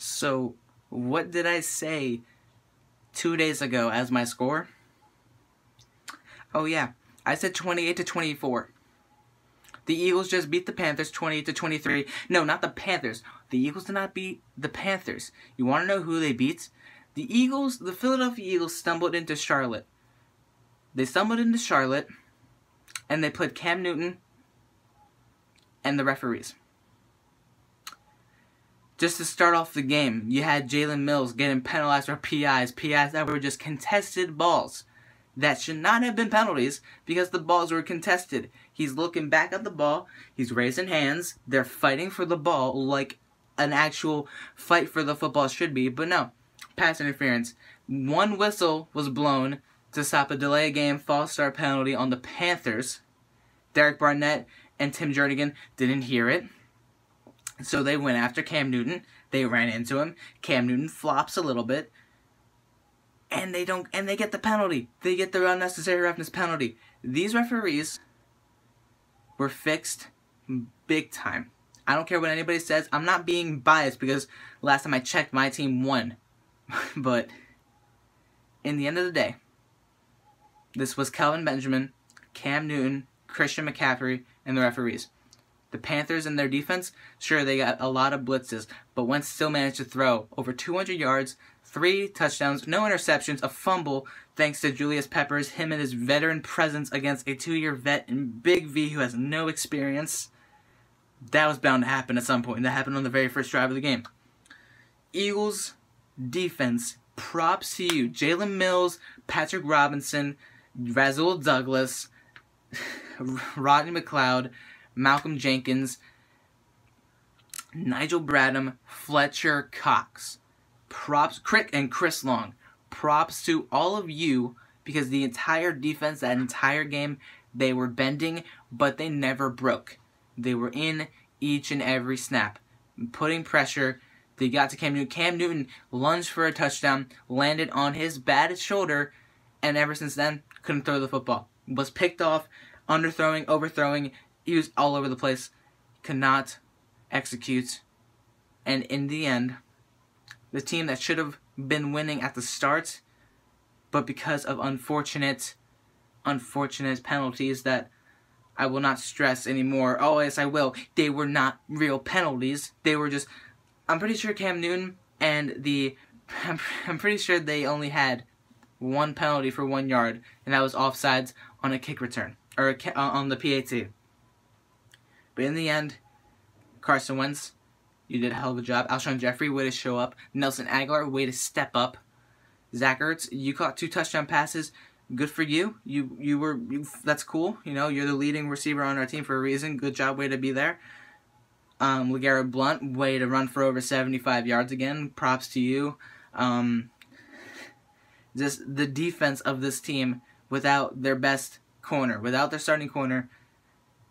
So, what did I say 2 days ago as my score? Oh yeah, I said 28-24. The Eagles just beat the Panthers 28-23. No, not the Panthers. The Eagles did not beat the Panthers. You want to know who they beat? The Philadelphia Eagles stumbled into Charlotte. They stumbled into Charlotte, and they played Cam Newton and the referees. Just to start off the game, you had Jalen Mills getting penalized for PIs that were just contested balls. That should not have been penalties because the balls were contested. He's looking back at the ball, he's raising hands, they're fighting for the ball like an actual fight for the football should be, but no, pass interference. One whistle was blown to stop a delay of game false start penalty on the Panthers. Derek Barnett and Tim Jernigan didn't hear it. So they went after Cam Newton. They ran into him. Cam Newton flops a little bit. And they get the penalty. They get the unnecessary roughness penalty. These referees were fixed big time. I don't care what anybody says. I'm not being biased because last time I checked, my team won. But in the end of the day, this was Kelvin Benjamin, Cam Newton, Christian McCaffrey, and the referees. The Panthers and their defense, sure, they got a lot of blitzes, but Wentz still managed to throw over 200 yards, 3 touchdowns, no interceptions, a fumble, thanks to Julius Peppers, him and his veteran presence against a 2-year vet and Big V who has no experience. That was bound to happen at some point. That happened on the very first drive of the game. Eagles defense, props to you. Jalen Mills, Patrick Robinson, Rasul Douglas, Rodney McLeod, Malcolm Jenkins, Nigel Bradham, Fletcher Cox. Props, and Chris Long. Props to all of you because the entire defense, that entire game, they were bending, but they never broke. They were in each and every snap, putting pressure. They got to Cam Newton. Cam Newton lunged for a touchdown, landed on his bad shoulder, and ever since then, couldn't throw the football. Was picked off, underthrowing, overthrowing. He was all over the place. Could not execute. And in the end, the team that should have been winning at the start, but because of unfortunate penalties that I will not stress anymore. Oh, yes, I will. They were not real penalties. They were just... I'm pretty sure Cam Newton and I'm pretty sure they only had one penalty for 1 yard, and that was offsides on a kick return, or on the PAT. But in the end, Carson Wentz, you did a hell of a job. Alshon Jeffrey, way to show up. Nelson Aguilar, way to step up. Zach Ertz, you caught 2 touchdown passes. Good for you. That's cool. You know, you're the leading receiver on our team for a reason. Good job, way to be there. LeGarrette Blount, way to run for over 75 yards again. Props to you. Just the defense of this team, without their best corner, without their starting corner,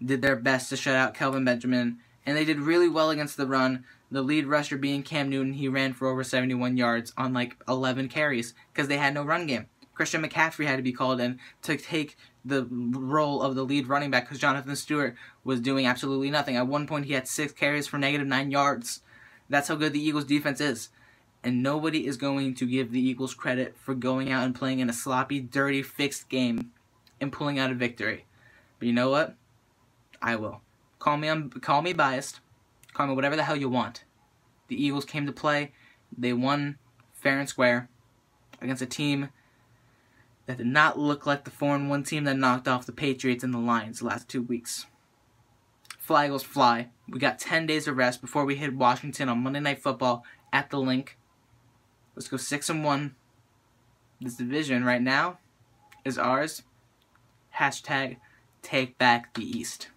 did their best to shut out Kelvin Benjamin, and they did really well against the run. The lead rusher being Cam Newton, he ran for over 71 yards on like 11 carries because they had no run game. Christian McCaffrey had to be called in to take the role of the lead running back because Jonathan Stewart was doing absolutely nothing. At one point, he had 6 carries for -9 yards. That's how good the Eagles' defense is. And nobody is going to give the Eagles credit for going out and playing in a sloppy, dirty, fixed game and pulling out a victory. But you know what? I will. Call me biased. Call me whatever the hell you want. The Eagles came to play. They won fair and square against a team that did not look like the 4-1 team that knocked off the Patriots and the Lions the last 2 weeks. Fly Eagles fly. We got 10 days of rest before we hit Washington on Monday Night Football at the Link. Let's go 6-1. This division right now is ours. # take back the East.